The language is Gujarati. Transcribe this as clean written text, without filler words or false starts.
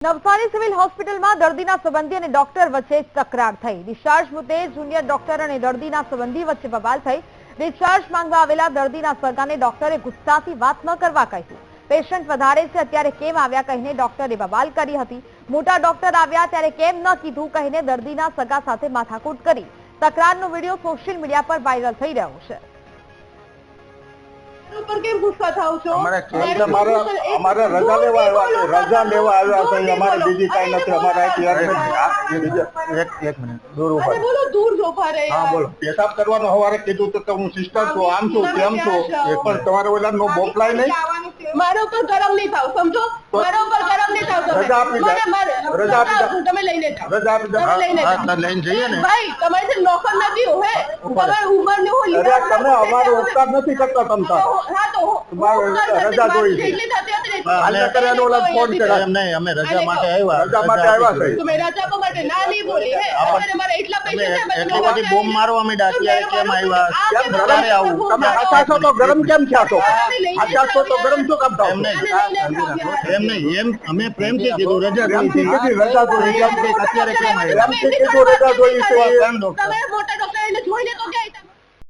નવસારી સિવિલ હોસ્પિટલમાં દર્દીના સંબંધી અને ડોક્ટર વચ્ચે તકરાર થઈ। ડિસ્ચાર્જ મુદ્દે જુનિયર ડોક્ટર અને દર્દીના સંબંધી વચ્ચે બબાલ થઈ। ડિસ્ચાર્જ માંગવા આવેલા દર્દીના સગાને ડોક્ટરે ગુસ્સાથી વાત ન કરવા કહ્યું। પેશન્ટ વધારે છે, અત્યારે કેમ આવ્યા કહીને ડોક્ટરે બબાલ કરી હતી। મોટા ડોક્ટર આવ્યા ત્યારે કેમ ન કીધું કહીને દર્દીના સગા સાથે માથાકૂટ કરી। તકરારનો વિડીયો સોશિયલ મીડિયા પર વાયરલ થઈ રહ્યો છે। पर केम गुस्सा था उसको हमारे रजा लेवा आया था हमारे बीजी काई નથી हमारा एक मिनट दूर अरे बोलो दूर जो पा रहे हां बोलो पेशाब करવાનો હવારે કીધું તો હું સિસ્ટર છું આમ છું તેમ છું પણ તમારે ઓલા નો મોકલાય નહીં મારા ઉપર ગરમ નહીં થાવ સમજો મારા ઉપર ગરમ નહીં થાવ રજા આપી દે રજા આપી દે તમે લઈને જાઓ રજા આપી દે હા લઈને જઈએ ને ભાઈ તમારે જે નોકર નથી હે તમારે ઉંમર ને હો અરે તમે અમારો ઉપકાર નથી કરતા તમતા હા તો રજા જોઈ છે કેટલી થતી હતી હાલે કર્યાનો ઓલા ફોન કર્યા એમ નહીં અમે રજા માટે આવ્યા છે તમે રજા આપવા માટે ના નહીં બોલી હે આપણે મારા એટલા પૈસા છે એટલી બધી બોમ્બ મારવા માંડ્યા અત્યારે કેમ આવ્યા કેમ ગરમ આવું તમે આચાસો તો ગરમ કેમ થયા છો આચાસો તો ગરમ શું કામ થાવ એમ નહીં એમ અમે પ્રેમથી કીધું રજા પ્રેમથી કીધી રજા જોઈ અત્યારે કેમ આવ્યા પ્રેમથી કીધું રજા જોઈ છે તમે મોટા ડોક્ટર એને જોઈને તો જાય